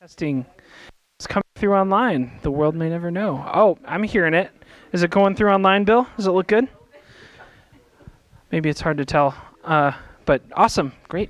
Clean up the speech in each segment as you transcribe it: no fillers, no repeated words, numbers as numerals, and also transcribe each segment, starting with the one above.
Testing. It's coming through online. The world may never know. Oh, I'm hearing it. Is it going through online, Bill? Does it look good? Maybe it's hard to tell. But awesome. Great.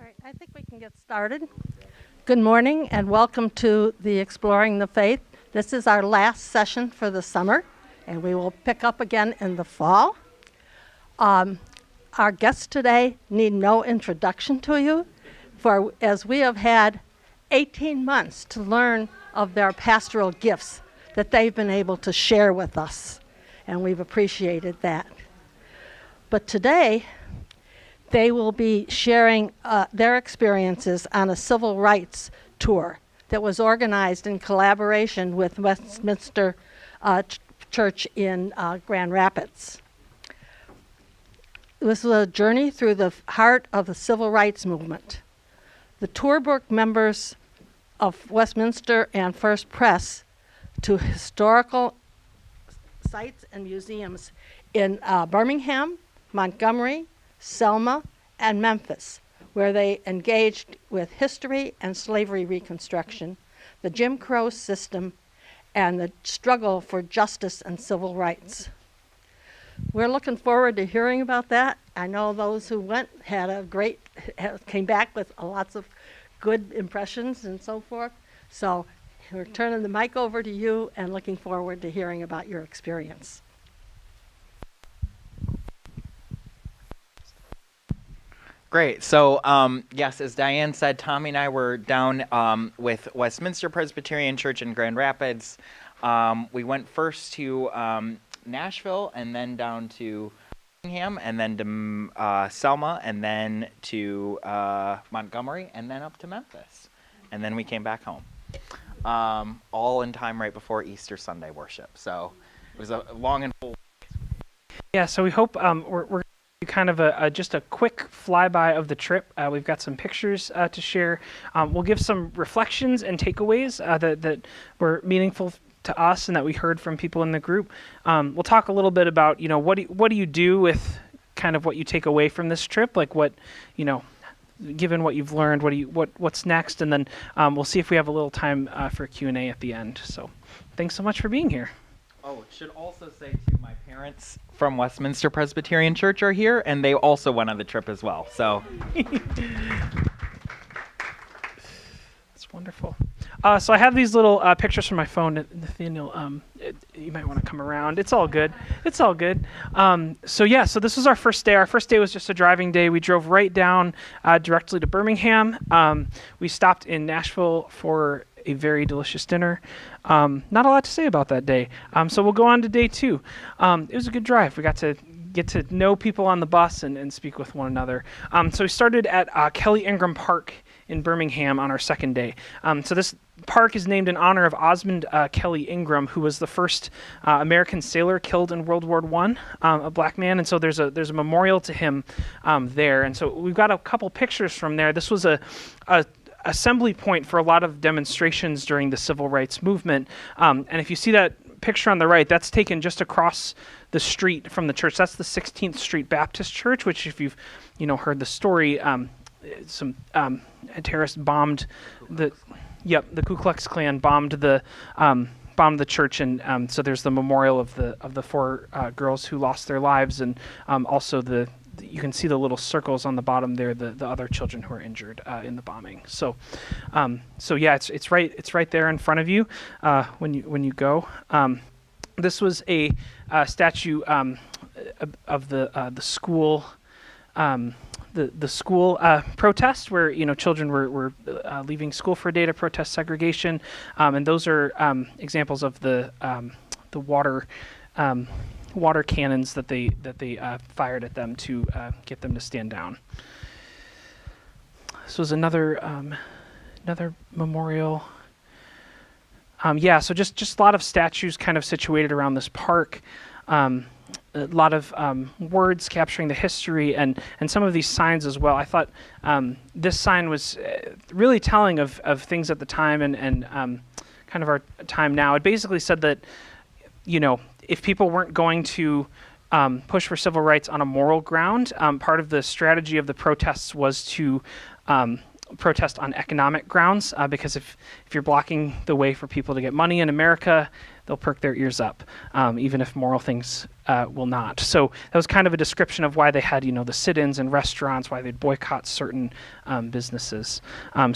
All right, I think we can get started. Good morning and welcome to the Exploring the Faith. This is our last session for the summer, and we will pick up again in the fall. Our guests today need no introduction to you, for as we have had 18 months to learn of their pastoral gifts that they've been able to share with us, and we've appreciated that. But today, they will be sharing their experiences on a civil rights tour that was organized in collaboration with Westminster Church in Grand Rapids. This was a journey through the heart of the civil rights movement. The tour brought members of Westminster and First Pres to historical sites and museums in Birmingham, Montgomery, Selma, and Memphis, where they engaged with history and slavery reconstruction, the Jim Crow system, and the struggle for justice and civil rights. We're looking forward to hearing about that. I know those who went had came back with lots of good impressions and so forth. So we're turning the mic over to you and looking forward to hearing about your experience. Great. So, yes, as Diane said, Tommy and I were down with Westminster Presbyterian Church in Grand Rapids. We went first to Nashville and then down to Birmingham and then to Selma and then to Montgomery and then up to Memphis. And then we came back home, all in time right before Easter Sunday worship. So it was a long and full. Yeah, so we hope we're kind of just a quick flyby of the trip. We've got some pictures to share. We'll give some reflections and takeaways that were meaningful to us and that we heard from people in the group. We'll talk a little bit about, what do you do with kind of what you take away from this trip, like what, given what you've learned, what's next, and then we'll see if we have a little time for Q&A at the end. So thanks so much for being here. Oh, it should also say, too, my parents from Westminster Presbyterian Church are here, and they also went on the trip as well. So that's wonderful. So I have these little pictures from my phone. Nathaniel, you might want to come around. It's all good. It's all good. So this was our first day. Our first day was just a driving day. We drove right down directly to Birmingham. We stopped in Nashville for a very delicious dinner. Not a lot to say about that day. So we'll go on to day 2. It was a good drive. We got to get to know people on the bus and speak with one another. So we started at Kelly Ingram Park in Birmingham on our second day. So this park is named in honor of Osmond Kelly Ingram, who was the first American sailor killed in World War I, a black man. And so there's a memorial to him there. And so we've got a couple pictures from there. This was a assembly point for a lot of demonstrations during the civil rights movement. And if you see that picture on the right, that's taken just across the street from the church. That's the 16th Street Baptist Church, which if you've heard the story, some terrorists bombed the Ku Klux Klan bombed the church, and so there's the memorial of the 4 girls who lost their lives, and also you can see the little circles on the bottom there, the other children who were injured in the bombing. So it's right there in front of you when you go. This was a statue of the school. The school protest, where children were leaving school for a day to protest segregation, and those are examples of the water cannons that they fired at them to get them to stand down. This was another memorial. So just a lot of statues kind of situated around this park. A lot of words capturing the history and some of these signs as well. I thought this sign was really telling of things at the time and kind of our time now. It basically said that, if people weren't going to push for civil rights on a moral ground, part of the strategy of the protests was to protest on economic grounds, because if you're blocking the way for people to get money in America, they'll perk their ears up, even if moral things will not. So that was kind of a description of why they had, the sit-ins and restaurants, why they'd boycott certain businesses. Why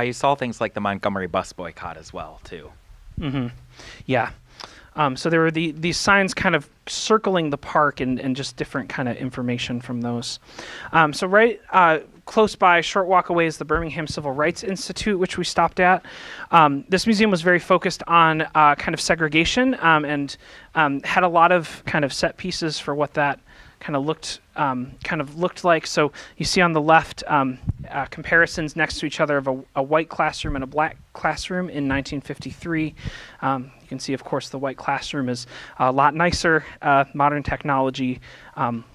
you saw things like the Montgomery bus boycott as well, too. Mm-hmm. Yeah. So there were these signs kind of circling the park and just different kind of information from those. So right close by, a short walk away, is the Birmingham Civil Rights Institute, which we stopped at. This museum was very focused on kind of segregation and had a lot of kind of set pieces for what that kind of looked like. So you see on the left comparisons next to each other of a white classroom and a black classroom in 1953. You can see, of course, the white classroom is a lot nicer, modern technology.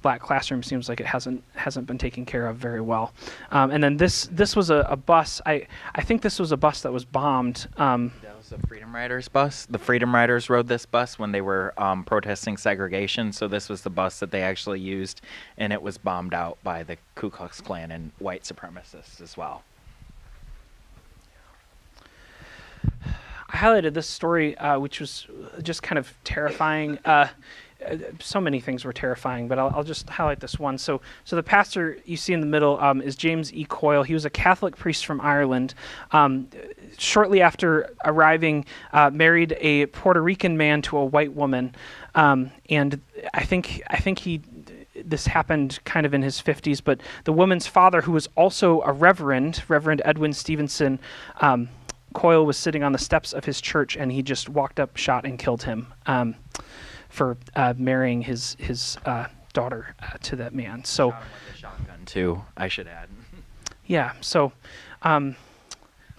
Black classroom seems like it hasn't been taken care of very well. And then this was a bus. I think this was a bus that was bombed. That was the Freedom Riders bus. The Freedom Riders rode this bus when they were protesting segregation. So this was the bus that they actually used, and it was bombed out by the Ku Klux Klan and white supremacists as well. I highlighted this story, which was just kind of terrifying. So many things were terrifying, but I'll just highlight this one. So the pastor you see in the middle is James E. Coyle. He was a Catholic priest from Ireland. Shortly after arriving, married a Puerto Rican man to a white woman, and I think this happened kind of in his 50s. But the woman's father, who was also a Reverend Edwin Stevenson, Coyle was sitting on the steps of his church, and he just walked up, shot, and killed him for marrying his daughter to that man. So, shot him with a shotgun too, I should add. Yeah. So,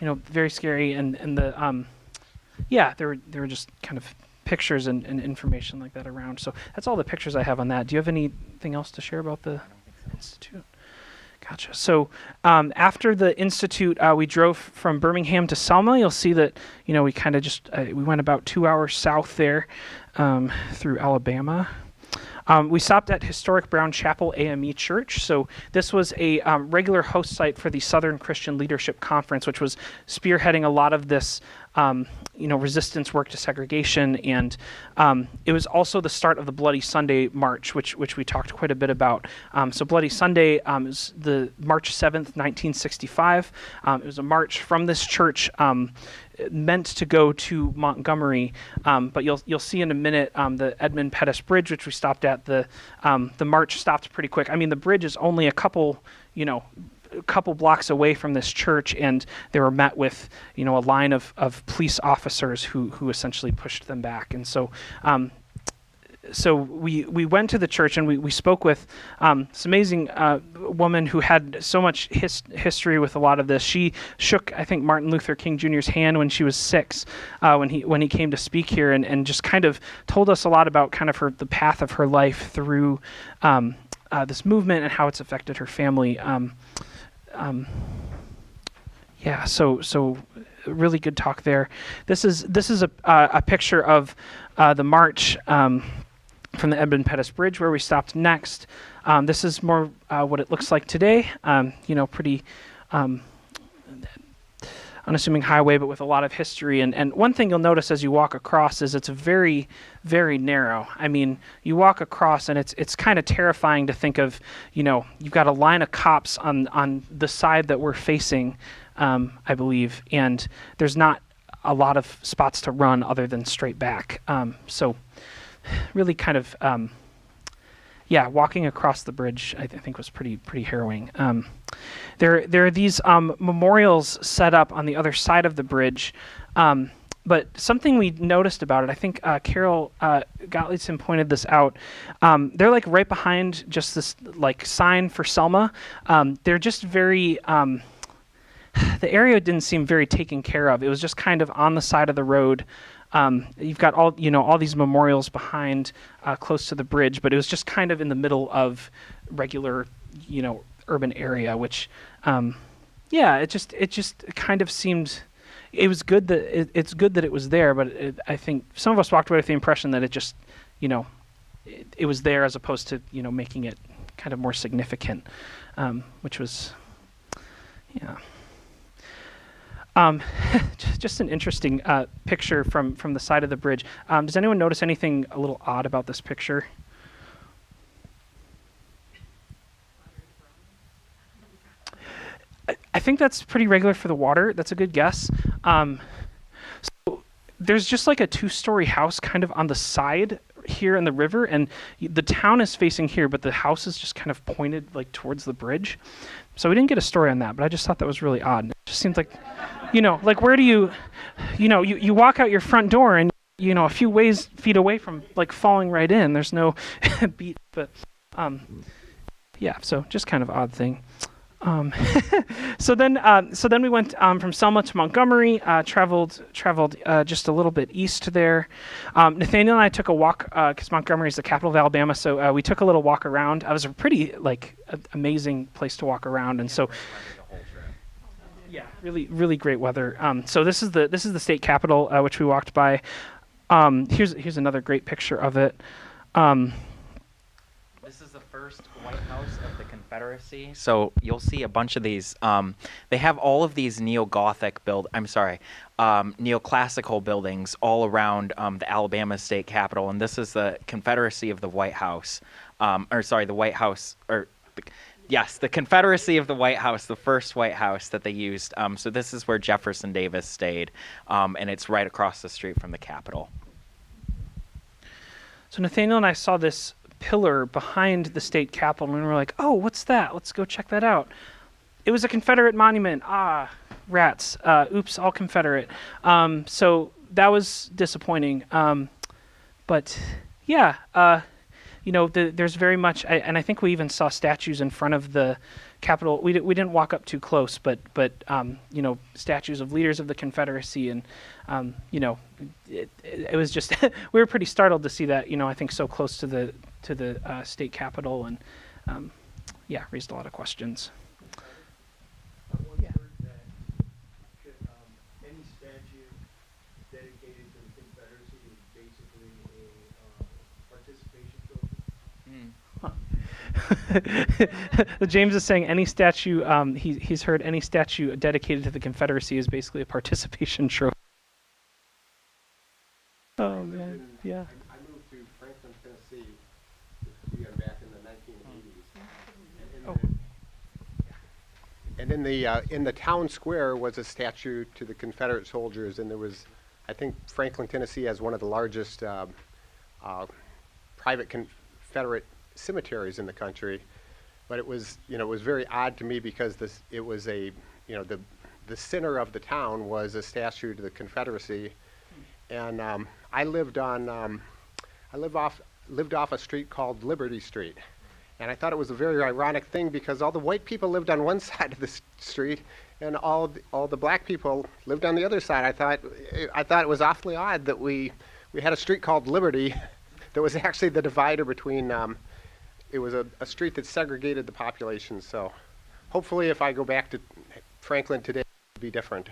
very scary, and the there were just kind of pictures and information like that around. So that's all the pictures I have on that. Do you have anything else to share about the institute? Gotcha. So after the Institute, we drove from Birmingham to Selma. You'll see that, we kind of just, we went about 2 hours south there through Alabama. We stopped at historic Brown Chapel AME Church. So this was a regular host site for the Southern Christian Leadership Conference, which was spearheading a lot of this, resistance work to segregation. And it was also the start of the Bloody Sunday March, which we talked quite a bit about. So Bloody Sunday is the March 7th, 1965. It was a march from this church meant to go to Montgomery, but you'll see in a minute the Edmund Pettus Bridge, which we stopped at. The march stopped pretty quick. I mean, the bridge is only a couple blocks away from this church, and they were met with a line of police officers who essentially pushed them back. And so we went to the church, and we spoke with this amazing woman who had so much history with a lot of this. She shook, I think, Martin Luther King Jr.'s hand when she was 6, when he came to speak here, and just kind of told us a lot about kind of the path of her life through this movement and how it's affected her family. So really good talk there. This is a picture of the march from the Edmund Pettus Bridge, where we stopped next. This is more what it looks like today. Pretty unassuming highway, but with a lot of history. And one thing you'll notice as you walk across is it's very, very narrow. I mean, you walk across, and it's kind of terrifying to think of, you've got a line of cops on the side that we're facing, I believe, and there's not a lot of spots to run other than straight back. So really kind of, walking across the bridge, I think was pretty harrowing. There are these memorials set up on the other side of the bridge, but something we noticed about it, I think Carol Gottliebson pointed this out. They're like right behind just this like sign for Selma. They're just very. The area didn't seem very taken care of. It was just kind of on the side of the road. You've got all these memorials behind, close to the bridge, but it was just kind of in the middle of regular, urban area, which, it just kind of seemed. It was good that it's good that it was there, but I think some of us walked away with the impression that it just, it was there as opposed to making it kind of more significant, which was, yeah. Just an interesting picture from the side of the bridge. Does anyone notice anything a little odd about this picture? I think that's pretty regular for the water. That's a good guess. So there's just like a 2-story house kind of on the side here in the river, and the town is facing here, but the house is just kind of pointed like towards the bridge. So we didn't get a story on that, but I just thought that was really odd. It just seems like, like where do you walk out your front door and, a few feet away from like falling right in. There's no beat, but so just kind of odd thing. So then we went from Selma to Montgomery, traveled just a little bit east there. Nathaniel and I took a walk because Montgomery is the capital of Alabama, so we took a little walk around. It was a pretty amazing place to walk around, and so yeah, really really great weather. So this is the state capitol which we walked by. Here's another great picture of it. This is the first White House of the Confederacy. So you'll see a bunch of these. They have all of these neoclassical buildings all around the Alabama state capitol, and this is the Confederacy of the White House. The White House, the Confederacy of the White House, the first White House that they used. So this is where Jefferson Davis stayed, and it's right across the street from the Capitol. So Nathaniel and I saw this pillar behind the state capitol, and we were like, oh, what's that? Let's go check that out. It was a Confederate monument. Ah, rats. Oops, all Confederate. So that was disappointing. But yeah, there's very much, and I think we even saw statues in front of the Capitol. We didn't walk up too close, but statues of leaders of the Confederacy, and it was just we were pretty startled to see that. I think so close to the state capitol, and raised a lot of questions. James is saying any statue, he's heard any statue dedicated to the Confederacy is basically a participation trophy. Oh, man, yeah. I moved to Franklin, Tennessee back in the 1980s. And in the town square was a statue to the Confederate soldiers, and there was, I think Franklin, Tennessee has one of the largest private Confederate cemeteries in the country. But it was, it was very odd to me because it was the center of the town was a statue to the Confederacy, and I lived off a street called Liberty Street. And I thought it was a very ironic thing because all the white people lived on one side of the street and all the black people lived on the other side. I thought it was awfully odd that we had a street called Liberty that was actually the divider between, it was a street that segregated the population. So hopefully if I go back to Franklin today, it will be different.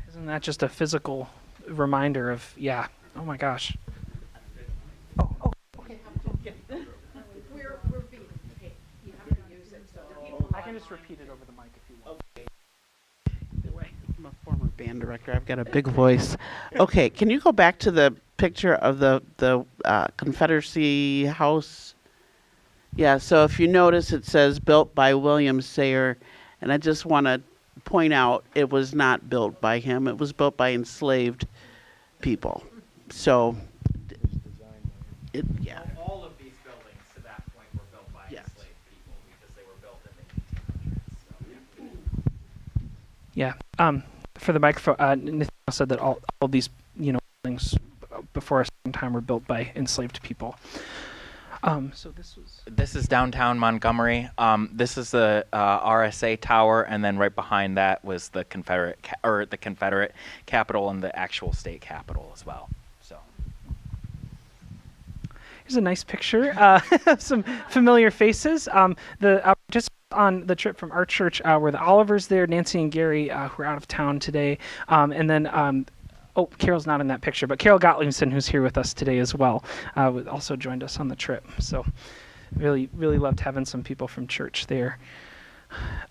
Isn't that just a physical reminder of, yeah, oh my gosh. I can just repeat it over the mic if you want. Either way, I'm a former band director. I've got a big voice. Okay, can you go back to the picture of the Confederacy house? Yeah, so if you notice it says built by William Sayre, and I just want to point out it was not built by him. It was built by enslaved people. So, yeah. All of these buildings to that point were built by Yes. enslaved people because they were built in the 1800s. So, Yeah. For the microphone, Nathaniel said that all of these, buildings before a certain time were built by enslaved people. So This is downtown Montgomery. This is the RSA Tower, and then right behind that was the Confederate Capitol and the actual state capitol as well. So here's a nice picture. Some familiar faces. Just on the trip from our church were the Olivers there, Nancy and Gary, who are out of town today, and then. Carol's not in that picture, but Carol Gottliebson, who's here with us today as well, also joined us on the trip. So really, really loved having some people from church there.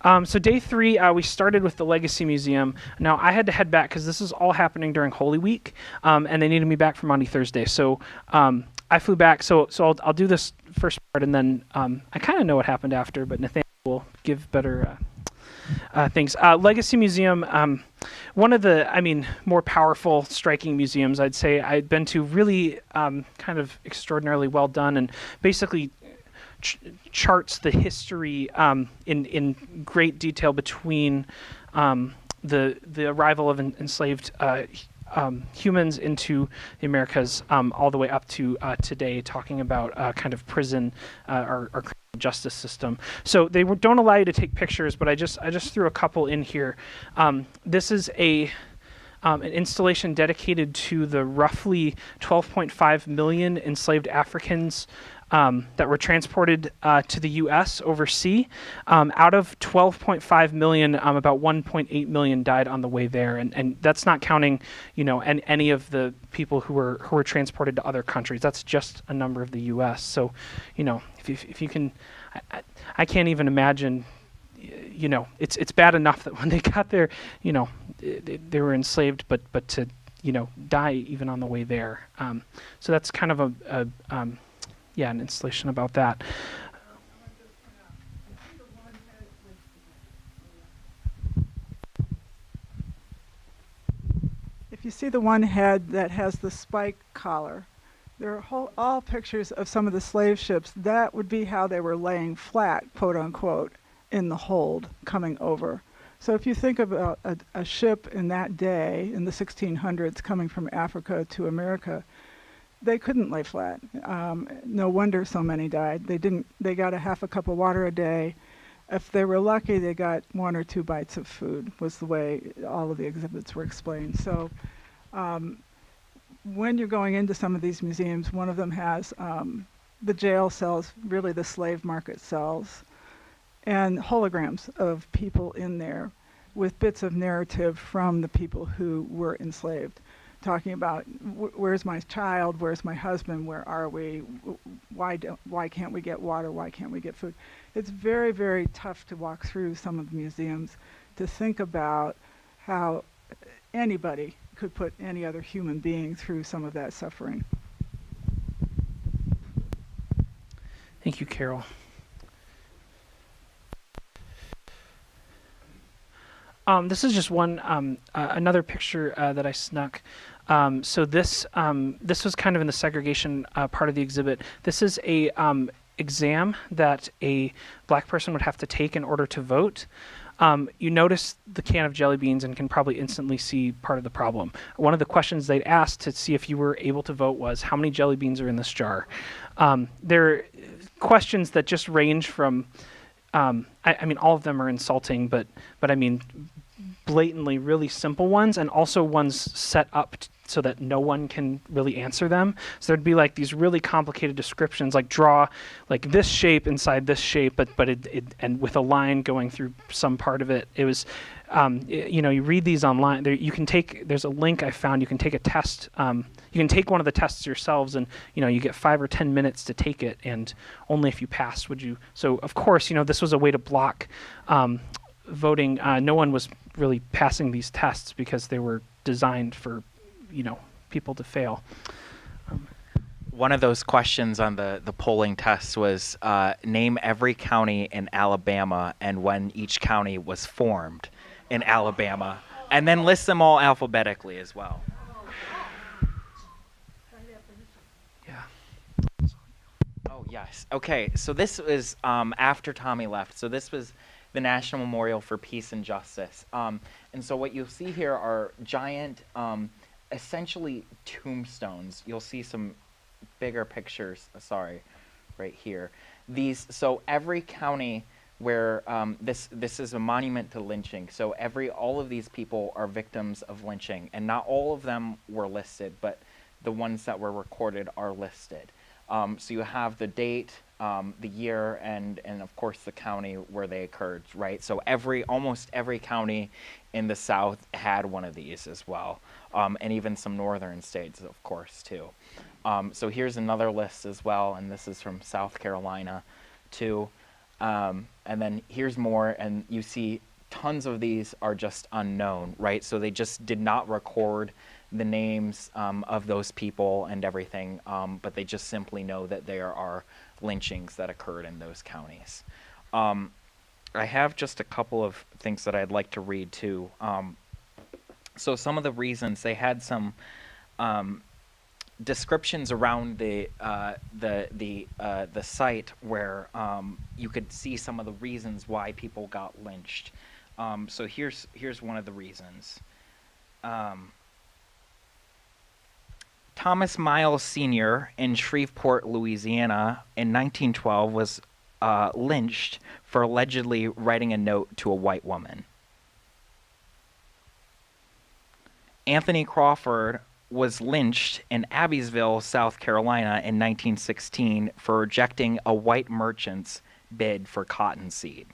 So day 3, we started with the Legacy Museum. Now, I had to head back because this is all happening during Holy Week, and they needed me back for Maundy Thursday. So I flew back. So I'll do this first part, and then I kind of know what happened after, but Nathaniel will give better things. Legacy Museum, one of the, more powerful, striking museums I'd say I'd been to, really kind of extraordinarily well done, and basically charts the history in great detail between the arrival of enslaved humans into the Americas all the way up to today, talking about kind of prison or criminal justice system. So they don't allow you to take pictures, but I just threw a couple in here. This is an installation dedicated to the roughly 12.5 million enslaved Africans that were transported to the U.S. overseas. Out of 12.5 million, about 1.8 million died on the way there, and that's not counting, any of the people who were transported to other countries. That's just a number of the U.S. So, if you can, I can't even imagine. It's bad enough that when they got there, they were enslaved, but to die even on the way there. So that's kind of an installation about that. If you see the one head that has the spike collar, there are all pictures of some of the slave ships. That would be how they were laying flat, quote unquote, in the hold coming over. So if you think about a ship in that day, in the 1600s, coming from Africa to America, they couldn't lay flat. No wonder so many died. They got a half a cup of water a day. If they were lucky, they got 1 or 2 bites of food, was the way all of the exhibits were explained. So when you're going into some of these museums, one of them has the jail cells, really the slave market cells, and holograms of people in there with bits of narrative from the people who were enslaved. talking about where's my child, where's my husband, where are we, why can't we get water, why can't we get food. It's very, very tough to walk through some of the museums to think about how anybody could put any other human being through some of that suffering. Thank you, Carol. This is just one another picture that I snuck. So this was kind of in the segregation part of the exhibit. This is a exam that a black person would have to take in order to vote. You notice the can of jelly beans and can probably instantly see part of the problem. One of the questions they'd asked to see if you were able to vote was, how many jelly beans are in this jar? There are questions that just range from, I mean, all of them are insulting, but I mean, blatantly really simple ones, and also ones set up so that no one can really answer them. So there'd be like these really complicated descriptions, like draw like this shape inside this shape, but it and with a line going through some part of it. It was, you know, you read these online. There, you can take. There's a link I found. You can take a test. You can take one of the tests yourselves, and you know you get 5 or 10 minutes to take it, and only if you pass would you. So of course, you know, this was a way to block voting. No one was really passing these tests because they were designed for, you know, people to fail. One of those questions on the polling test was name every county in Alabama and when each county was formed in Alabama, and then list them all alphabetically as well. Yeah. Oh, yes. Okay, so this was after Tommy left. So this was the National Memorial for Peace and Justice. And so what you'll see here are giant, essentially tombstones. You'll see some bigger pictures, right here. So every county where this is a monument to lynching. So all of these people are victims of lynching, and not all of them were listed, but the ones that were recorded are listed. So you have the date, the year, and of course the county where they occurred, right? So almost every county in the South had one of these as well, and even some northern states, of course, too. So here's another list as well, and this is from South Carolina, too. And then here's more, and you see tons of these are just unknown, right? So they just did not record the names of those people and everything, but they just simply know that there are lynchings that occurred in those counties. I have just a couple of things that I'd like to read too. So some of the reasons, they had some descriptions around the site where you could see some of the reasons why people got lynched. So here's one of the reasons. Thomas Miles Sr. in Shreveport, Louisiana, in 1912 was lynched for allegedly writing a note to a white woman. Anthony Crawford was lynched in Abbeville, South Carolina, in 1916 for rejecting a white merchant's bid for cottonseed.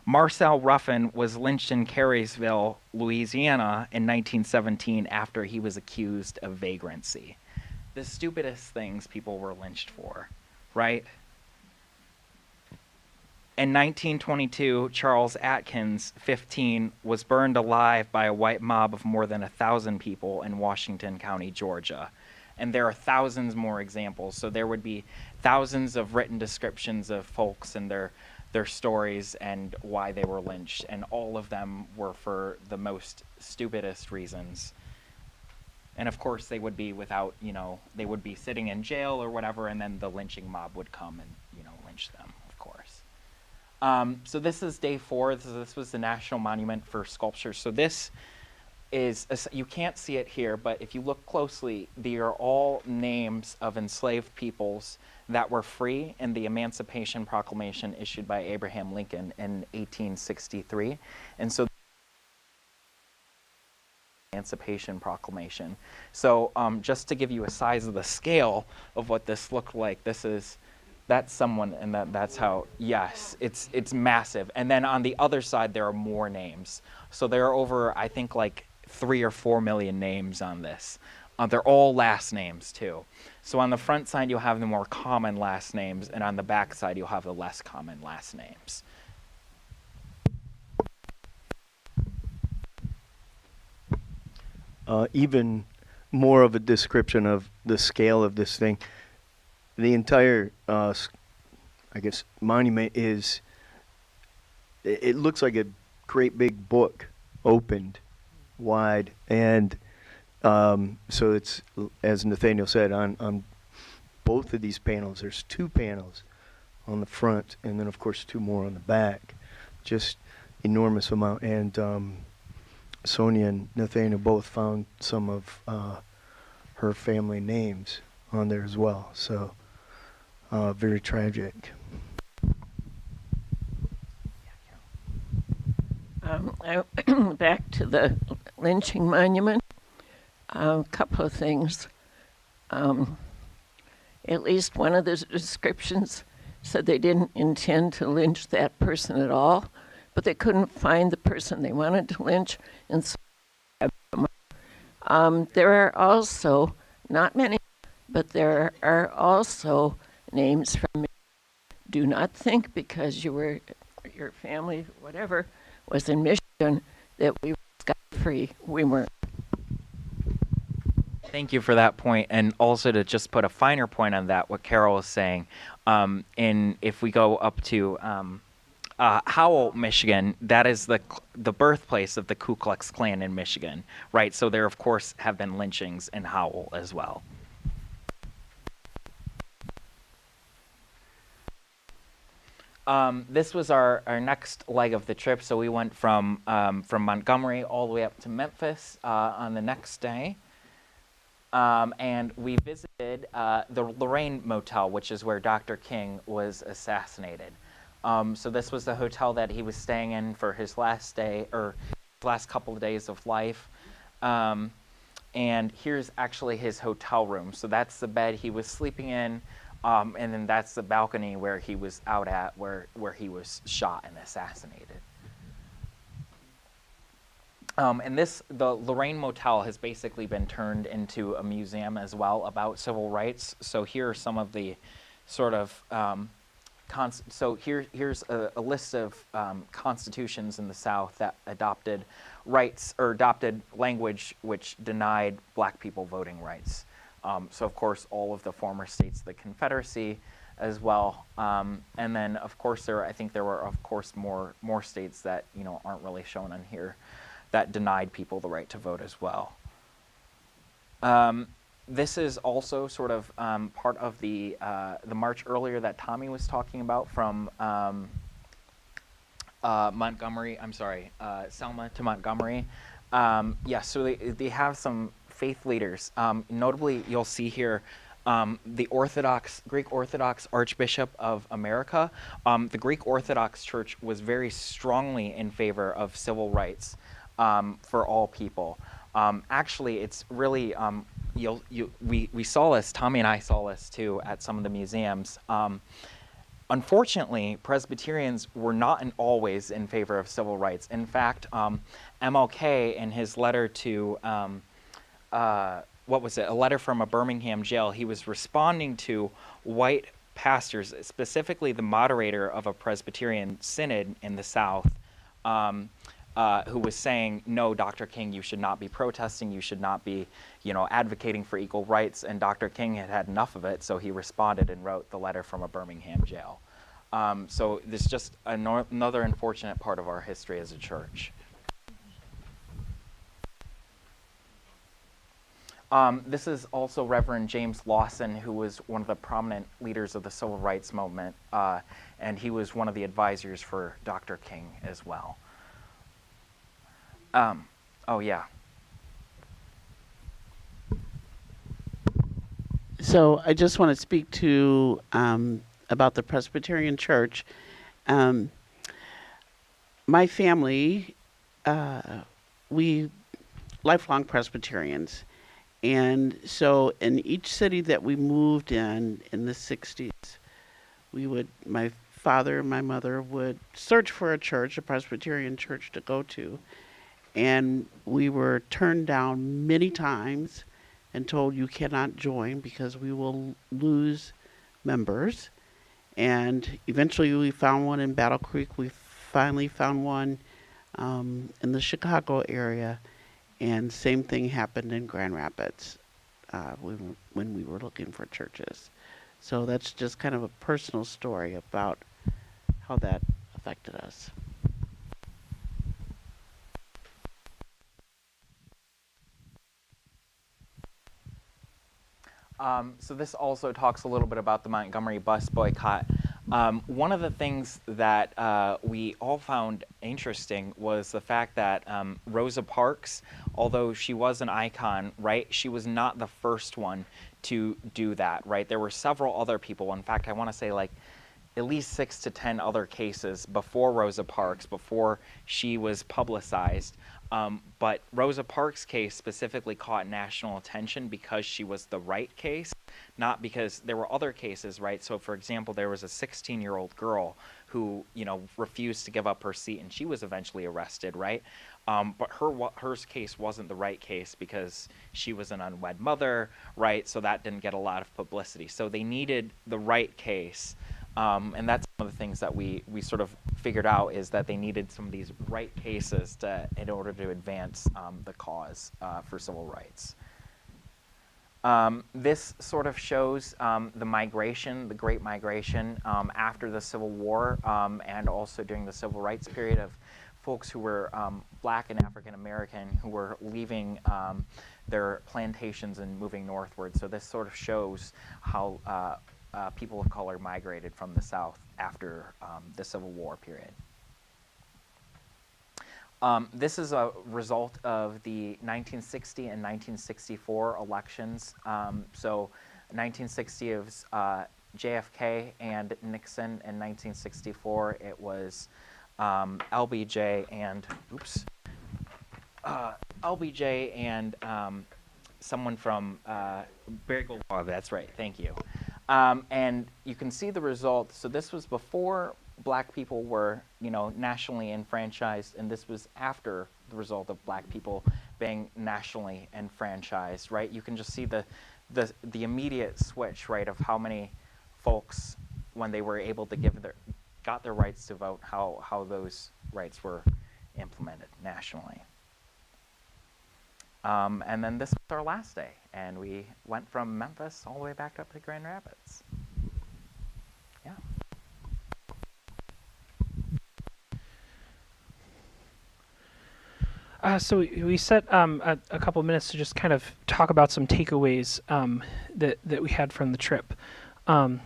Marcel Ruffin was lynched in Carysville, Louisiana in 1917 after he was accused of vagrancy. The stupidest things people were lynched for, right? In 1922, Charles Atkins, 15, was burned alive by a white mob of more than 1,000 people in Washington County, Georgia. And there are thousands more examples. So there would be thousands of written descriptions of folks and their stories and why they were lynched, and all of them were for the most stupidest reasons. And of course they would be without, they would be sitting in jail or whatever, and then the lynching mob would come and, lynch them, of course. So this is day 4. This was the National Monument for Sculpture. So this is, you can't see it here, but if you look closely, they are all names of enslaved peoples that were free in the Emancipation Proclamation issued by Abraham Lincoln in 1863. And so Emancipation Proclamation. So just to give you a size of the scale of what this looked like, this is That's someone, and that's how, yes, it's massive. And then on the other side, there are more names. So there are over, I think, like 3 or 4 million names on this. They're all last names, too. So on the front side, you'll have the more common last names, and on the back side, you'll have the less common last names. Even more of a description of the scale of this thing. The entire, I guess, monument is, it looks like a great big book opened wide. And so it's, as Nathaniel said, on both of these panels, there's 2 panels on the front, and then, of course, 2 more on the back. Just enormous amount. And Sonia and Nathaniel both found some of her family names on there as well. So very tragic. Back to the lynching monument. A couple of things. At least one of the descriptions said they didn't intend to lynch that person at all, but they couldn't find the person they wanted to lynch, and so there are also, not many, but there are also names from, do not think because your family, whatever, was in Michigan that we were scot-free. We weren't. Thank you for that point, and also to just put a finer point on that, what Carol was saying, if we go up to Howell, Michigan, that is the birthplace of the Ku Klux Klan in Michigan, right? So there, of course, have been lynchings in Howell as well. This was our next leg of the trip, so we went from Montgomery all the way up to Memphis on the next day. And we visited the Lorraine Motel, which is where Dr. King was assassinated. So this was the hotel that he was staying in for his last day, or last couple of days of life. And here's actually his hotel room. So that's the bed he was sleeping in, and then that's the balcony where he was out at, where he was shot and assassinated. And the Lorraine Motel has basically been turned into a museum as well about civil rights. So here are some of the sort of, so here's a list of constitutions in the South that adopted rights, or adopted language which denied black people voting rights. So of course, all of the former states of the Confederacy as well. And then of course, I think there were of course more states that, aren't really shown on here, that denied people the right to vote as well. This is also sort of part of the march earlier that Tommy was talking about from Montgomery, Selma to Montgomery. So they have some faith leaders. Notably, you'll see here the Greek Orthodox Archbishop of America. The Greek Orthodox Church was very strongly in favor of civil rights for all people. Actually, it's really, we saw this, Tommy and I saw this too at some of the museums. Unfortunately, Presbyterians were not always in favor of civil rights. In fact, MLK in his letter to, a letter from a Birmingham jail, he was responding to white pastors, specifically the moderator of a Presbyterian synod in the South, who was saying, no, Dr. King, you should not be protesting, you should not be, advocating for equal rights, and Dr. King had had enough of it, so he responded and wrote the letter from a Birmingham jail. So this is just another unfortunate part of our history as a church. This is also Reverend James Lawson, who was one of the prominent leaders of the civil rights movement, and he was one of the advisors for Dr. King as well. So I just want to speak to about the Presbyterian Church. My family, we lifelong Presbyterians, and so in each city that we moved in the 60s, my father and my mother would search for a church, a Presbyterian church to go to. And we were turned down many times and told you cannot join because we will lose members. And eventually we found one in Battle Creek. We finally found one in the Chicago area. And same thing happened in Grand Rapids when we were looking for churches. So that's just kind of a personal story about how that affected us. So this also talks a little bit about the Montgomery bus boycott. One of the things that we all found interesting was the fact that Rosa Parks, although she was an icon, right, she was not the first one to do that, right? There were several other people. In fact, I want to say like at least 6 to 10 other cases before Rosa Parks, before she was publicized. But Rosa Parks' case specifically caught national attention because she was the right case, not because there were other cases, right? So, for example, there was a 16-year-old girl who, refused to give up her seat, and she was eventually arrested, right? But her case wasn't the right case because she was an unwed mother, right? So that didn't get a lot of publicity. So they needed the right case. And that's one of the things that we sort of figured out, is that they needed some of these right cases in order to advance the cause for civil rights. This sort of shows the migration, the Great Migration after the Civil War, and also during the Civil Rights period, of folks who were Black and African American who were leaving their plantations and moving northward. So this sort of shows how people of color migrated from the South after the Civil War period. This is a result of the 1960 and 1964 elections. So 1960 it was JFK and Nixon. In 1964 it was LBJ and someone from Bagel. Oh, that's right. Thank you. And you can see the result. So this was before Black people were, nationally enfranchised, and this was after the result of Black people being nationally enfranchised, right? You can just see the immediate switch, right, of how many folks, when they were able to got their rights to vote, how those rights were implemented nationally. And then this was our last day, and we went from Memphis all the way back up to Grand Rapids. Yeah. So we set a couple minutes to just kind of talk about some takeaways that we had from the trip. I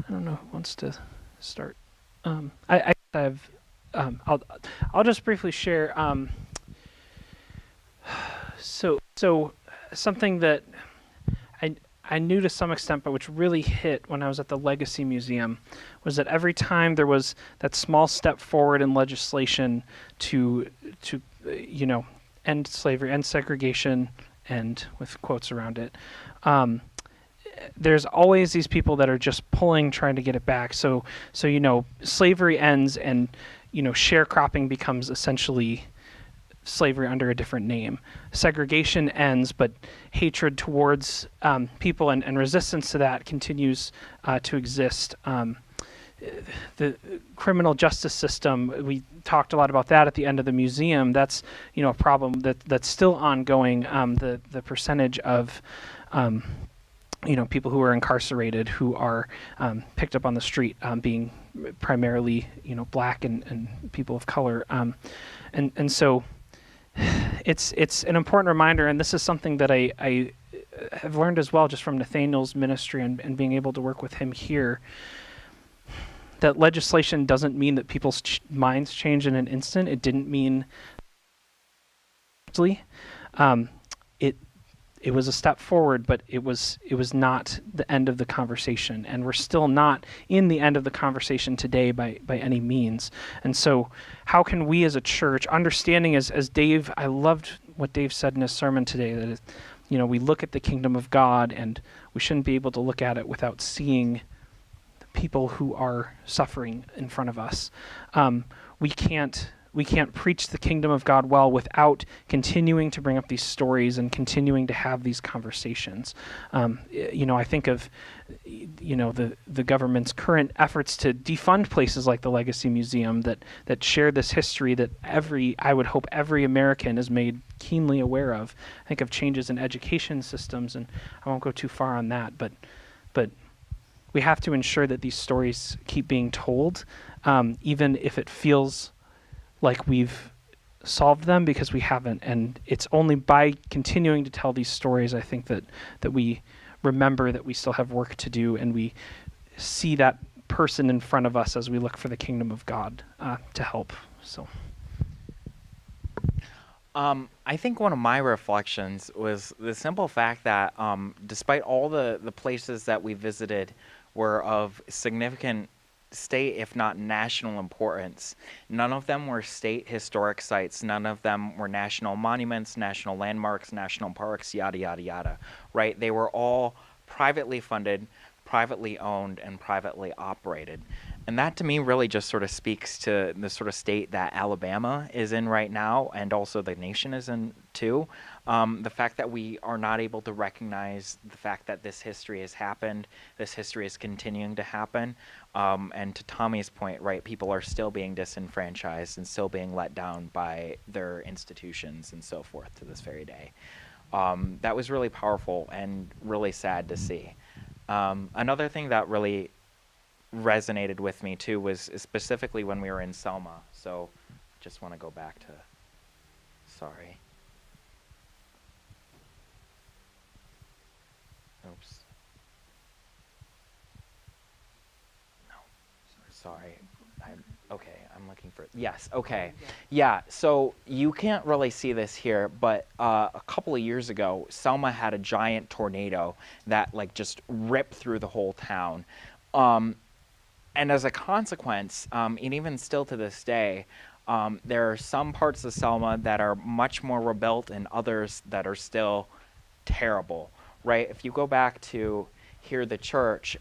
don't know who wants to start. I have. I'll just briefly share. So something that I knew to some extent, but which really hit when I was at the Legacy Museum, was that every time there was that small step forward in legislation to end slavery, end segregation, and with quotes around it, there's always these people that are just pulling, trying to get it back. So slavery ends, and sharecropping becomes essentially slavery under a different name. Segregation ends, but hatred towards people and resistance to that continues to exist. The criminal justice system, we talked a lot about that at the end of the museum. That's a problem that's still ongoing. The percentage of people who are incarcerated, who are picked up on the street, being primarily Black and people of color, and so it's an important reminder, and this is something that I have learned as well, just from Nathaniel's ministry and being able to work with him here, that legislation doesn't mean that people's minds change in an instant. It didn't mean it was a step forward, but it was not the end of the conversation, and we're still not in the end of the conversation today by any means. And so how can we as a church, understanding as Dave, I loved what Dave said in his sermon today, that we look at the kingdom of God, and we shouldn't be able to look at it without seeing people who are suffering in front of us. We can't preach the kingdom of God well without continuing to bring up these stories and continuing to have these conversations. I think of, the government's current efforts to defund places like the Legacy Museum that share this history that I would hope every American is made keenly aware of. I think of changes in education systems, and I won't go too far on that, but we have to ensure that these stories keep being told, even if it feels like we've solved them, because we haven't. And it's only by continuing to tell these stories, I think, that we remember that we still have work to do, and we see that person in front of us as we look for the kingdom of God to help. So, I think one of my reflections was the simple fact that despite all the places that we visited were of significant state, if not national importance, none of them were state historic sites. None of them were national monuments, national landmarks, national parks, yada, yada, yada, right? They were all privately funded, privately owned, and privately operated. And that to me really just sort of speaks to the sort of state that Alabama is in right now, and also the nation is in too. The fact that we are not able to recognize the fact that this history has happened, this history is continuing to happen. And to Tommy's point, right, people are still being disenfranchised and still being let down by their institutions and so forth to this very day. That was really powerful and really sad to see. Another thing that really resonated with me too was specifically when we were in Selma. So just want to go back to, sorry. Oops. No, sorry. I'm looking for, yes, okay. Yeah, so you can't really see this here, but a couple of years ago, Selma had a giant tornado that like just ripped through the whole town. And as a consequence, and even still to this day, there are some parts of Selma that are much more rebuilt and others that are still terrible, right? If you go back to here, the church,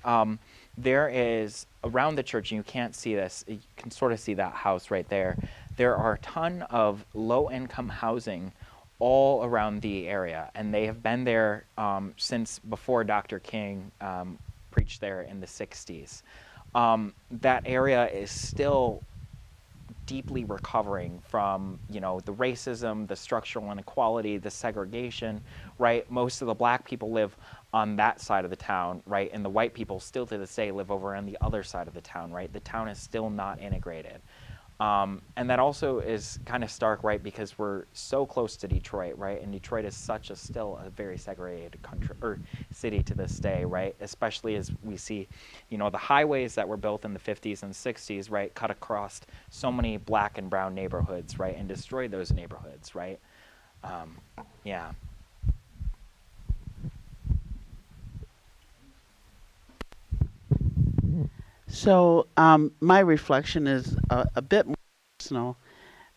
there is, around the church, and you can't see this, you can sort of see that house right there. There are a ton of low-income housing all around the area, and they have been there since before Dr. King preached there in the 60s. That area is still deeply recovering from, the racism, the structural inequality, the segregation, right? Most of the black people live on that side of the town, right? And the white people still to this day live over on the other side of the town, right? The town is still not integrated. And that also is kind of stark, right? Because we're so close to Detroit, right? And Detroit is still a very segregated country or city to this day, right? Especially as we see, the highways that were built in the 50s and 60s, right, cut across so many black and brown neighborhoods, right, and destroyed those neighborhoods, right? Yeah. So my reflection is a bit more personal.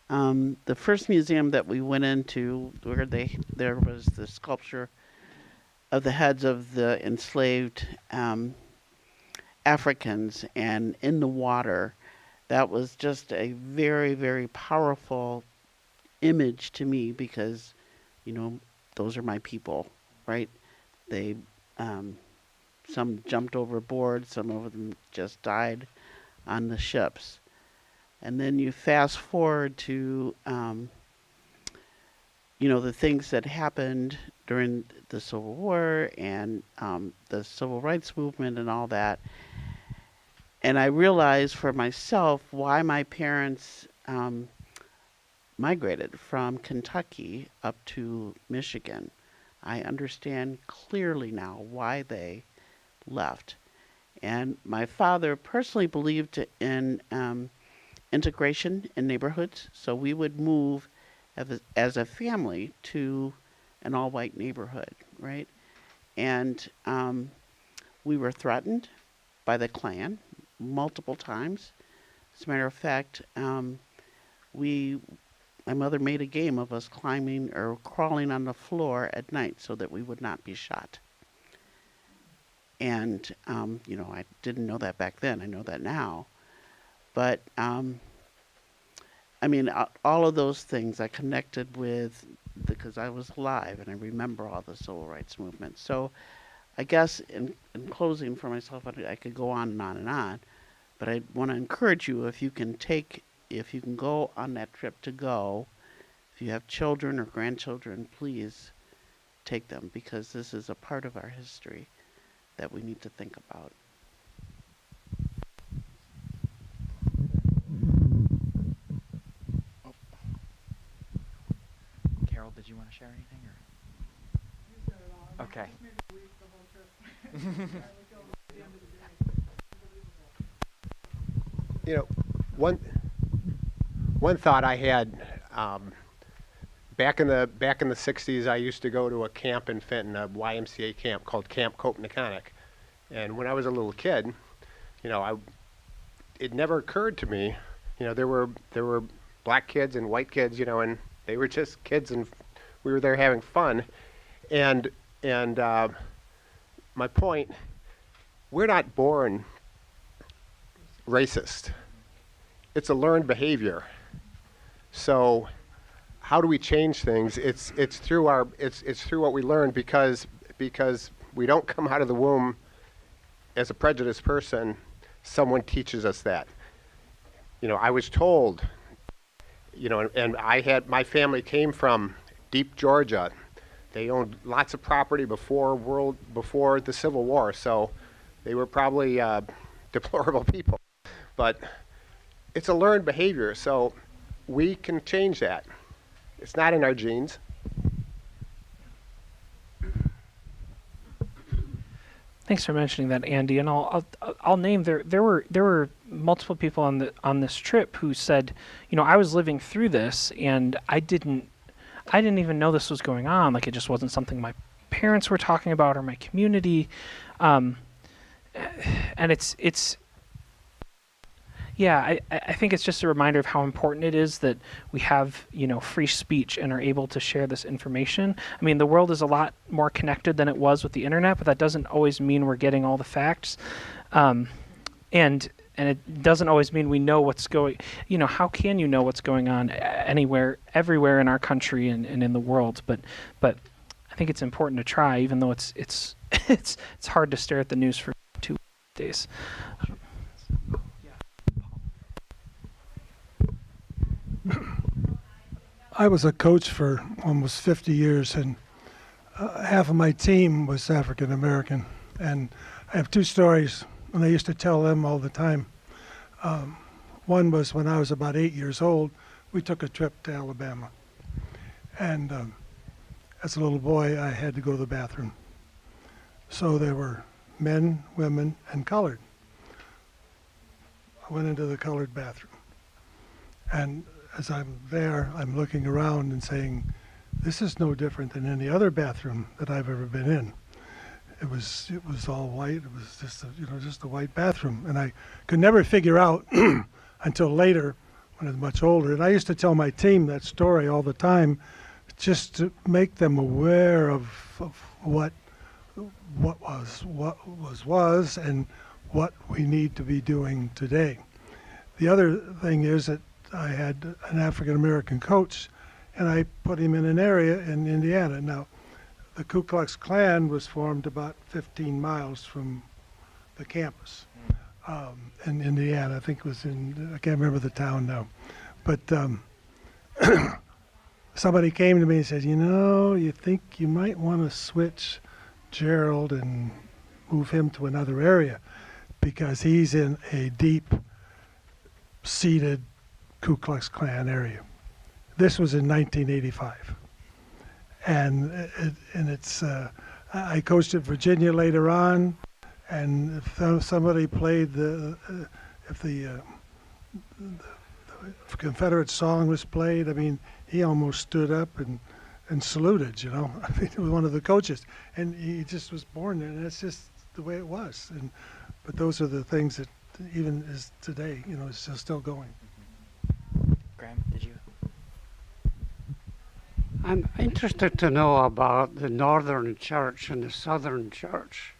The first museum that we went into, where there was the sculpture of the heads of the enslaved Africans and in the water, that was just a very, very powerful image to me because, those are my people, right? They some jumped overboard, some of them just died on the ships. And then you fast forward to, the things that happened during the Civil War and the Civil Rights Movement and all that. And I realized for myself why my parents migrated from Kentucky up to Michigan. I understand clearly now why they left. And my father personally believed in integration in neighborhoods, so we would move as a family to an all-white neighborhood, right? And we were threatened by the Klan multiple times. As a matter of fact, my mother made a game of us climbing or crawling on the floor at night so that we would not be shot. And, you know, I didn't know that back then. I know that now. But, I mean, all of those things I connected with because I was alive and I remember all the civil rights movement. So I guess in closing for myself, I could go on and on and on. But I want to encourage you, if you can go on that trip to go, if you have children or grandchildren, please take them, because this is a part of our history that we need to think about. Carol, did you want to share anything? Or? Okay. You know, one thought I had, back in the 60s, I used to go to a camp in Fenton, a YMCA camp called Camp Copenhagen. And when I was a little kid, you know, it never occurred to me, you know, there were black kids and white kids, you know, and they were just kids, and we were there having fun. And my point, we're not born racist. It's a learned behavior. So how do we change things? It's through what we learn, because we don't come out of the womb as a prejudiced person. Someone teaches us that. You know, I was told, you know, and my family came from deep Georgia. They owned lots of property before the Civil War, so they were probably deplorable people. But it's a learned behavior, so we can change that. It's not in our genes. Thanks for mentioning that, Andy. And I'll name there were multiple people on this trip who said, you know, I was living through this and I didn't even know this was going on. Like, it just wasn't something my parents were talking about or my community. And yeah, I think it's just a reminder of how important it is that we have, you know, free speech and are able to share this information. I mean, the world is a lot more connected than it was with the internet, but that doesn't always mean we're getting all the facts. And it doesn't always mean we know what's going, you know, how can you know what's going on anywhere, everywhere in our country and in the world? But I think it's important to try, even though it's hard to stare at the news for 2 days. I was a coach for almost 50 years, and half of my team was African American. And I have two stories, and I used to tell them all the time. One was when I was about 8 years old, we took a trip to Alabama. And as a little boy, I had to go to the bathroom. So there were men, women, and colored. I went into the colored bathroom. And as I'm there, I'm looking around and saying, this is no different than any other bathroom that I've ever been in. It was all white. It was just a white bathroom. And I could never figure out until later, when I was much older. And I used to tell my team that story all the time, just to make them aware of what was and what we need to be doing today. The other thing is that I had an African American coach, and I put him in an area in Indiana. Now, the Ku Klux Klan was formed about 15 miles from the campus in Indiana. I think it was I can't remember the town now. But somebody came to me and said, you know, you think you might want to switch Gerald and move him to another area because he's in a deep-seated Ku Klux Klan area. This was in 1985. And I coached at Virginia later on, and if somebody played if the Confederate song was played, I mean, he almost stood up and saluted, you know. I mean, he was one of the coaches, and he just was born there, and that's just the way it was. But those are the things that even is today, you know, is still going. Graham, did you? I'm interested to know about the Northern Church and the Southern Church.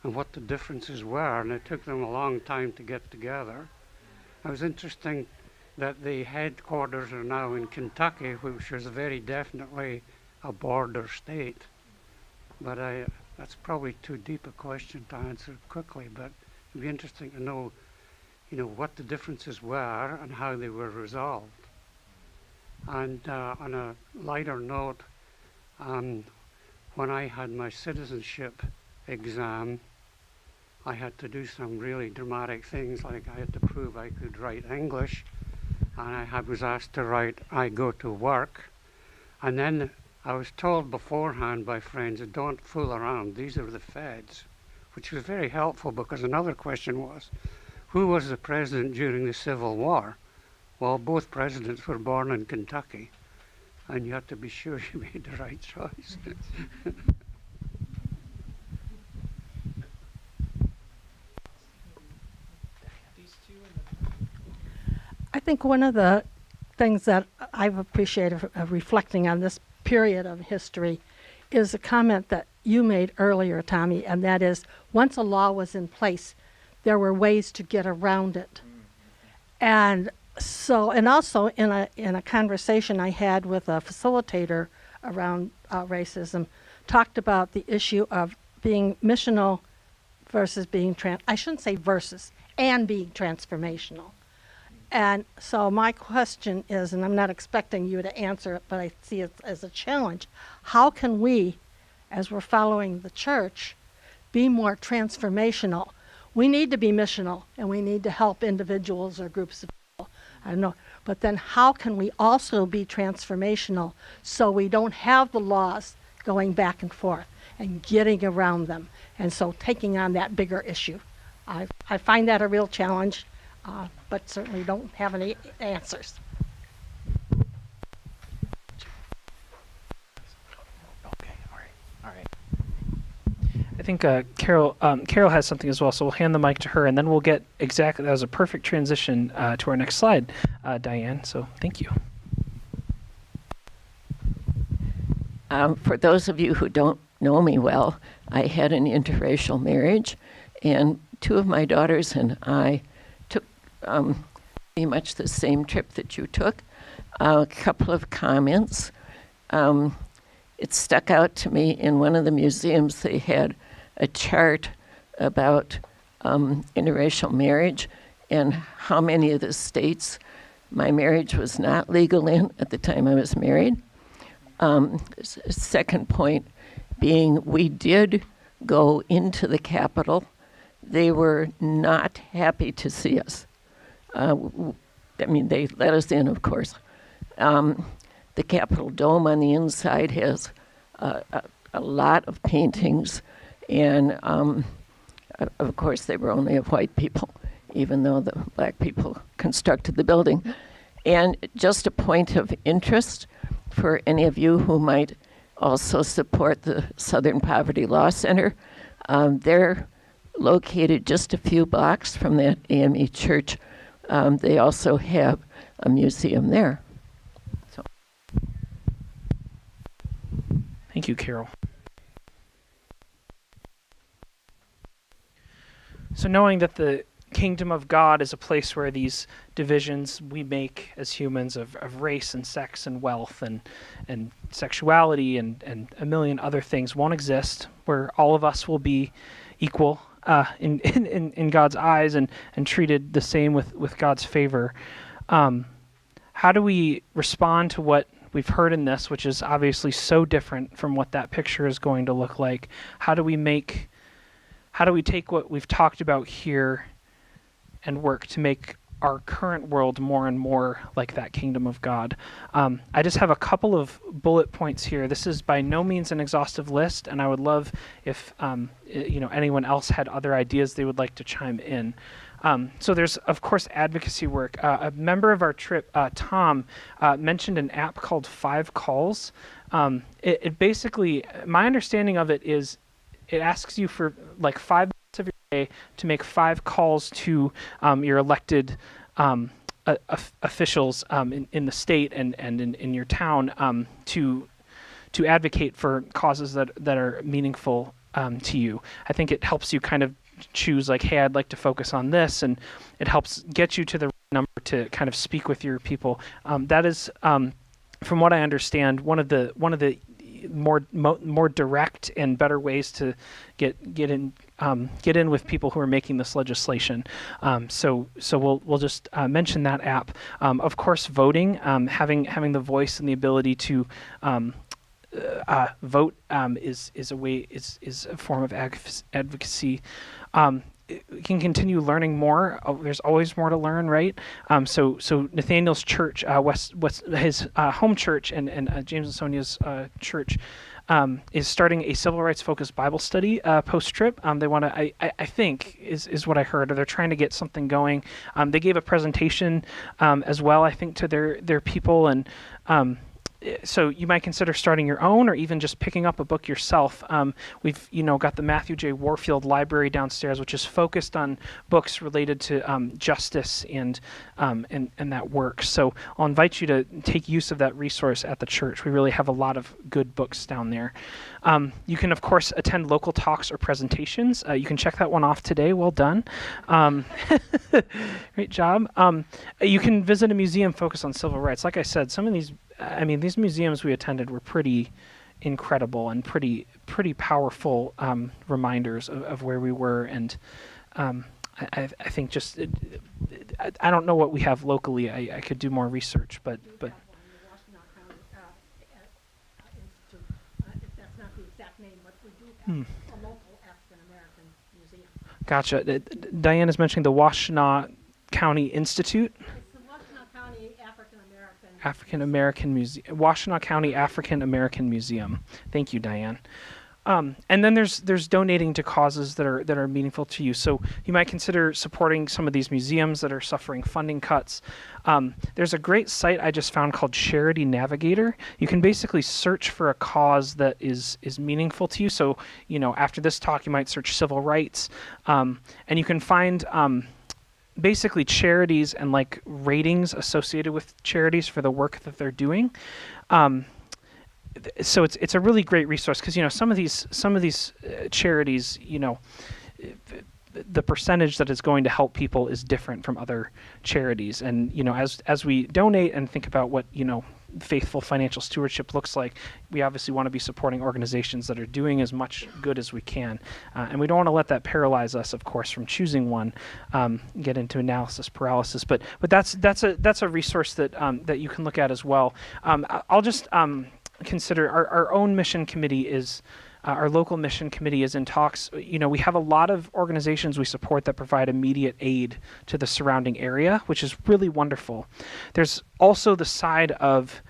and what the differences were, and it took them a long time to get together. It was interesting that the headquarters are now in Kentucky, which was very definitely a border state. But that's probably too deep a question to answer quickly, but it'd be interesting to know, what the differences were and how they were resolved. And on a lighter note, when I had my citizenship exam, I had to do some really dramatic things, like I had to prove I could write English, and I was asked to write, I go to work. And then I was told beforehand by friends, don't fool around, these are the feds, which was very helpful, because another question was, who was the president during the Civil War? Well, both presidents were born in Kentucky, and you had to be sure you made the right choice. I think one of the things that I've appreciated reflecting on this period of history is a comment that you made earlier, Tommy, and that is, once a law was in place, there were ways to get around it. And so, and also in a conversation I had with a facilitator around racism, talked about the issue of being missional versus being I shouldn't say versus, and being transformational. And so my question is, and I'm not expecting you to answer it, but I see it as a challenge, how can we, as we're following the church, be more transformational? We need to be missional, and we need to help individuals or groups of people. I don't know. But then how can we also be transformational so we don't have the laws going back and forth and getting around them? And so taking on that bigger issue. I find that a real challenge, but certainly don't have any answers. Okay, all right. I think Carol has something as well, so we'll hand the mic to her, and then we'll get exactly, that was a perfect transition to our next slide, Diane, so thank you. For those of you who don't know me well, I had an interracial marriage, and two of my daughters and I took pretty much the same trip that you took. A couple of comments. It stuck out to me in one of the museums. They had a chart about interracial marriage and how many of the states my marriage was not legal in at the time I was married. Second point being, we did go into the Capitol. They were not happy to see us. I mean, they let us in, of course. The Capitol dome on the inside has a lot of paintings, and of course they were only of white people, even though the black people constructed the building. And just a point of interest for any of you who might also support the Southern Poverty Law Center, they're located just a few blocks from that AME church. They also have a museum there. So. Thank you, Carol. So knowing that the kingdom of God is a place where these divisions we make as humans of race and sex and wealth and sexuality and a million other things won't exist, where all of us will be equal in God's eyes and treated the same with God's favor. How do we respond to what we've heard in this, which is obviously so different from what that picture is going to look like? How do we take what we've talked about here and work to make our current world more and more like that kingdom of God? I just have a couple of bullet points here. This is by no means an exhaustive list, and I would love if anyone else had other ideas they would like to chime in. So there's, of course, advocacy work. A member of our trip, Tom, mentioned an app called 5 Calls. It basically, my understanding of it is, it asks you for like 5 minutes of your day to make 5 calls to your elected officials in the state and in your town to advocate for causes that are meaningful to you. I think it helps you kind of choose like, hey, I'd like to focus on this, and it helps get you to the number to kind of speak with your people. That is, from what I understand, one of the more direct and better ways to get in with people who are making this legislation. So we'll just mention that app. Of course, voting, having the voice and the ability to vote is a form of advocacy. You can continue learning more. There's always more to learn, right? So Nathaniel's church, his home church, and James and Sonia's church is starting a civil rights focused Bible study post trip. They want to, I think, is what I heard. Or they're trying to get something going. They gave a presentation as well, I think, to their people, and so you might consider starting your own, or even just picking up a book yourself. We've got the Matthew J. Warfield Library downstairs, which is focused on books related to justice and that work. So I'll invite you to take use of that resource at the church. We really have a lot of good books down there. You can, of course, attend local talks or presentations. You can check that one off today. Well done. Great job. You can visit a museum focused on civil rights. Like I said, some of these museums we attended were pretty incredible and pretty powerful reminders of where we were. And I think just, I don't know what we have locally. I could do more research, but. A local African-American museum. Gotcha. Diane is mentioning the Washtenaw County Institute. It's the Washtenaw County African-American Museum. Washtenaw County African-American Museum. Thank you, Diane. And then there's donating to causes that are meaningful to you. So you might consider supporting some of these museums that are suffering funding cuts. There's a great site I just found called Charity Navigator. You can basically search for a cause that is meaningful to you. So after this talk, you might search civil rights, and you can find basically charities and like ratings associated with charities for the work that they're doing. So it's a really great resource, because some of these charities, the percentage that is going to help people is different from other charities. And as we donate and think about what faithful financial stewardship looks like, we obviously want to be supporting organizations that are doing as much good as we can, and we don't want to let that paralyze us, of course, from choosing one. Get into analysis paralysis, but that's a resource that you can look at as well. I'll just consider our own mission committee is our local mission committee is in talks. We have a lot of organizations we support that provide immediate aid to the surrounding area, which is really wonderful. There's also the side of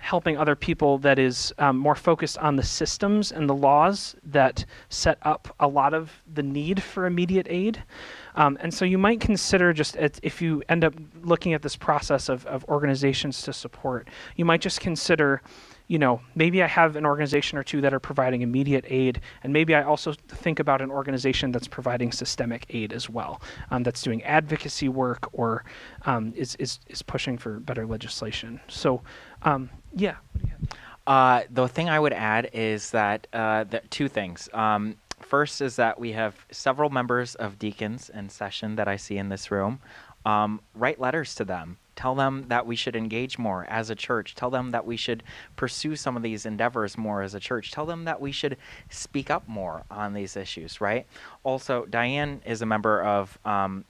helping other people that is more focused on the systems and the laws that set up a lot of the need for immediate aid. And so you might consider, just if you end up looking at this process of organizations to support, you might just consider, maybe I have an organization or two that are providing immediate aid, and maybe I also think about an organization that's providing systemic aid as well, that's doing advocacy work or is pushing for better legislation. So, yeah. What do you have? The thing I would add is that two things. First is that we have several members of deacons in session that I see in this room. Write letters to them. Tell them that we should engage more as a church. Tell them that we should pursue some of these endeavors more as a church. Tell them that we should speak up more on these issues, right? Also, Diane is a member of the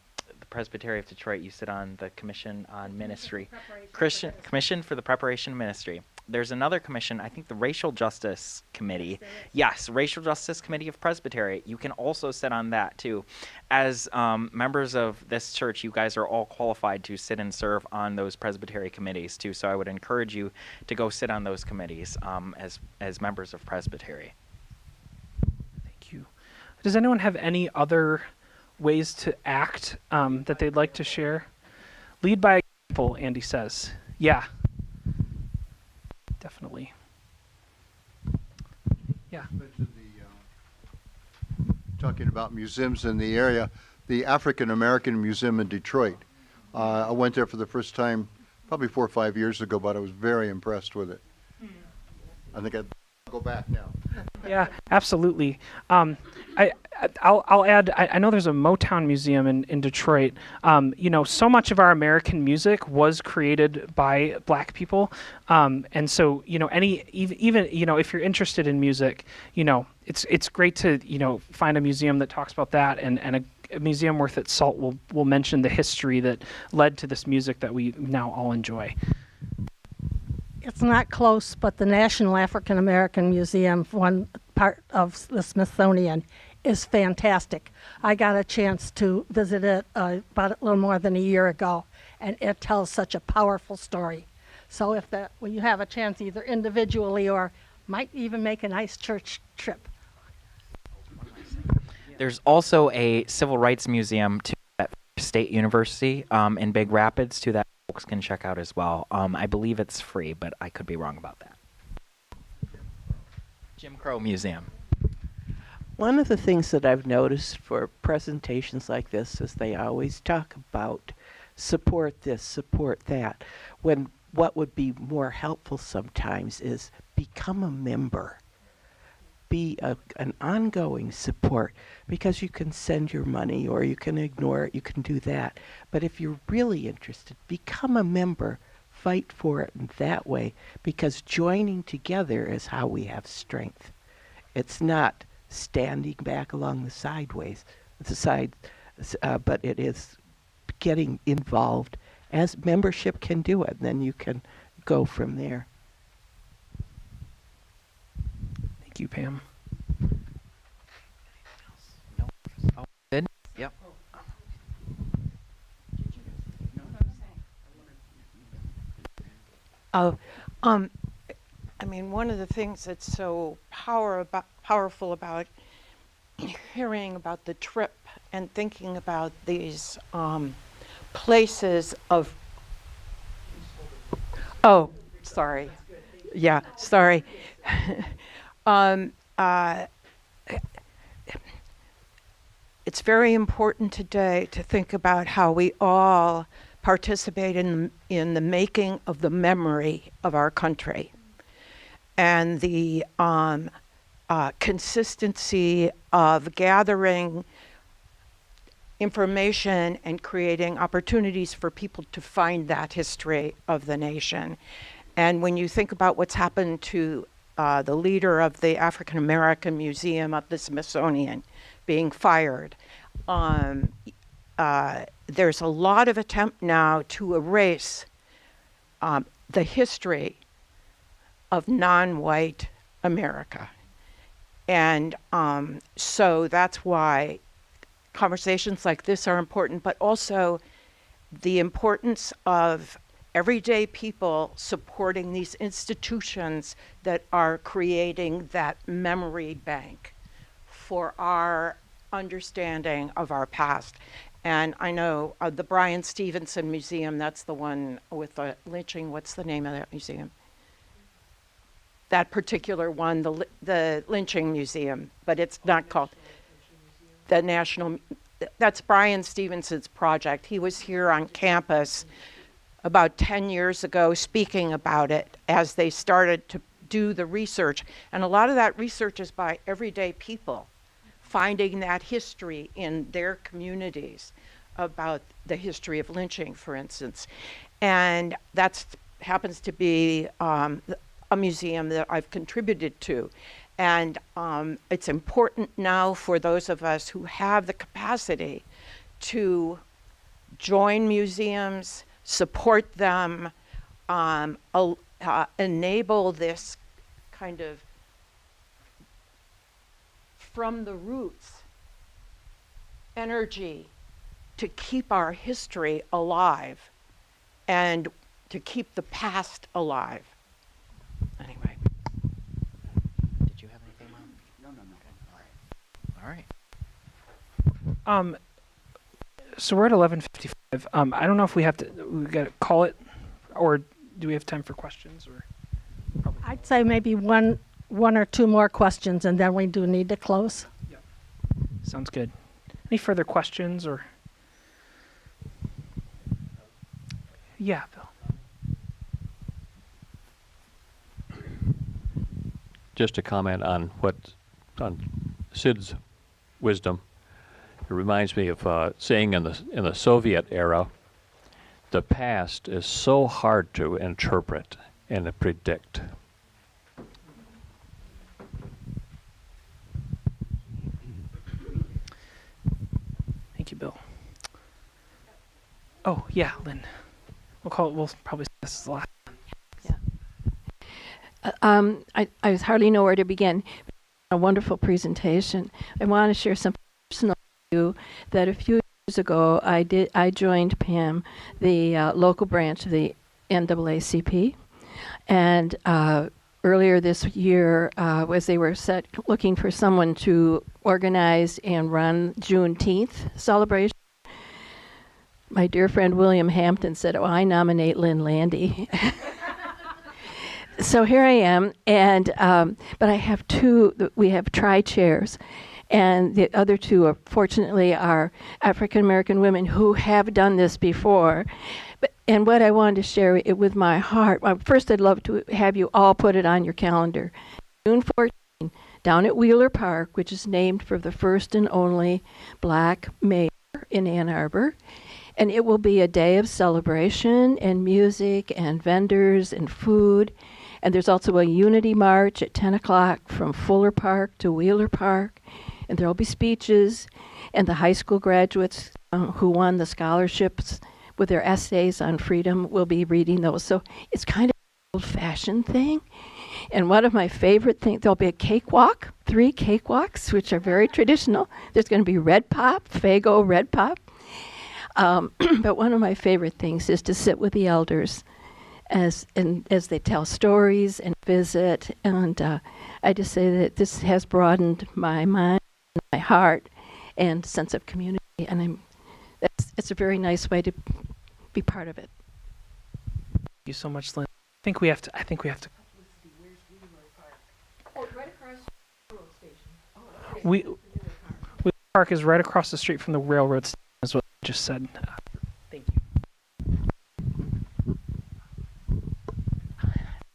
Presbyterian of Detroit. You sit on the Commission on Ministry. Commission for the Preparation of Ministry. There's another commission, I think the Racial Justice Committee. Yes, Racial Justice Committee of Presbyterian. You can also sit on that too. As members of this church, you guys are all qualified to sit and serve on those Presbyterian committees too. So I would encourage you to go sit on those committees as members of Presbyterian. Thank you. Does anyone have any other ways to act that they'd like to share? Lead by example, Andy says. Yeah. Definitely. Yeah. Talking about museums in the area, the African American Museum in Detroit. I went there for the first time probably 4 or 5 years ago, but I was very impressed with it. I think I'll go back now. Yeah, absolutely. I'll add. I know there's a Motown museum in Detroit. So much of our American music was created by Black people, and so even if you're interested in music, it's great to find a museum that talks about that, and a museum worth its salt will mention the history that led to this music that we now all enjoy. It's not close, but the National African American Museum, one part of the Smithsonian, is fantastic. I got a chance to visit it about a little more than a year ago, and it tells such a powerful story. So when you have a chance, either individually or might even make a nice church trip. There's also a civil rights museum at State University in Big Rapids too that folks can check out as well. I believe it's free, but I could be wrong about that. Jim Crow Museum. One of the things that I've noticed for presentations like this is they always talk about support this, support that, when what would be more helpful sometimes is become a member. Be an ongoing support, because you can send your money or you can ignore it, you can do that. But if you're really interested, become a member, fight for it in that way, because joining together is how we have strength. It's not standing back along the sideways, but it is getting involved as membership can do it. Then you can go from there. Thank you, Pam. No. Oh, good. Yep. One of the things that's so powerful about hearing about the trip and thinking about these places of. Oh, sorry. Yeah, sorry. It's very important today to think about how we all participate in the making of the memory of our country, and the consistency of gathering information and creating opportunities for people to find that history of the nation. And when you think about what's happened to the leader of the African American Museum at the Smithsonian being fired, there's a lot of attempt now to erase the history of non-white America. And so that's why conversations like this are important, but also the importance of everyday people supporting these institutions that are creating that memory bank for our understanding of our past. And I know the Bryan Stevenson Museum, that's the one with the lynching. What's the name of that museum? That particular one, the Lynching Museum, but it's not called the National. That's Bryan Stevenson's project. He was here on campus about 10 years ago speaking about it as they started to do the research. And a lot of that research is by everyday people finding that history in their communities about the history of lynching, for instance. And that happens to be a museum that I've contributed to. And it's important now for those of us who have the capacity to join museums, support them, enable this kind of from the roots energy to keep our history alive and to keep the past alive. Anyway. Did you have anything, Mom? No. All right. So we're at 11:55. I don't know if we got to call it, or do we have time for questions? Or I'd say maybe one or two more questions, and then we do need to close. Yeah. Sounds good. Any further questions or? Yeah, Bill. just to comment on Sid's wisdom. It reminds me of saying in the Soviet era, the past is so hard to interpret and to predict. Thank you, Bill. Oh, yeah, Lynn. We'll probably say this is the last. I hardly know where to begin. A wonderful presentation. I want to share something personal with you that a few years ago I joined PAM, the local branch of the NAACP, and earlier this year, as they were looking for someone to organize and run Juneteenth celebration, my dear friend William Hampton said, "Oh, I nominate Lynn Landy." So here I am, and but I have we have tri-chairs, and the other two are fortunately are African American women who have done this before. And what I wanted to share it with my heart, first I'd love to have you all put it on your calendar. June 14, down at Wheeler Park, which is named for the first and only black mayor in Ann Arbor. And it will be a day of celebration and music and vendors and food. And there's also a unity march at 10 o'clock from Fuller Park to Wheeler Park. And there will be speeches. And the high school graduates who won the scholarships with their essays on freedom will be reading those. So it's kind of an old-fashioned thing. And one of my favorite things, there'll be a cakewalk, 3 cakewalks, which are very traditional. There's going to be red pop, Faygo red pop. But one of my favorite things is to sit with the elders as they tell stories and visit. And I just say that this has broadened my mind, my heart, and sense of community. And it's a very nice way to be part of it. Thank you so much, Lynn. I think we have to. Oh, right across the railroad station. Wheeler Park is right across the street from the railroad station, is what I just said. Thank you.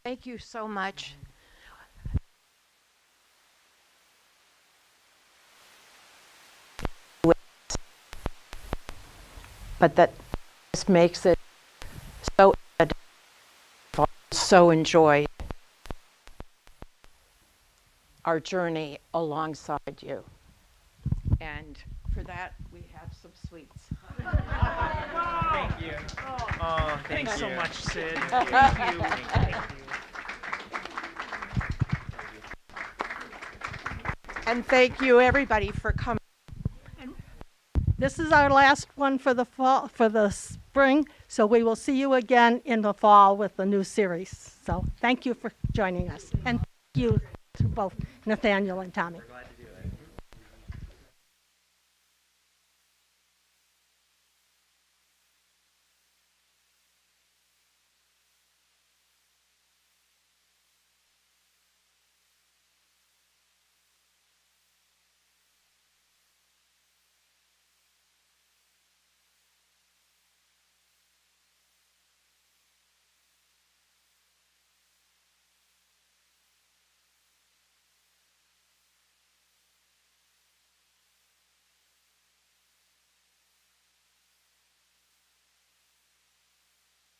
Thank you so much. But that just makes it so enjoy our journey alongside you. And for that, we have some sweets. Thank you. Oh, Thanks so much, Sid. Thank you. Thank you. And thank you, everybody, for coming. This is our last one for the fall, for the spring, so we will see you again in the fall with the new series. So thank you for joining us. And thank you to both Nathaniel and Tommy.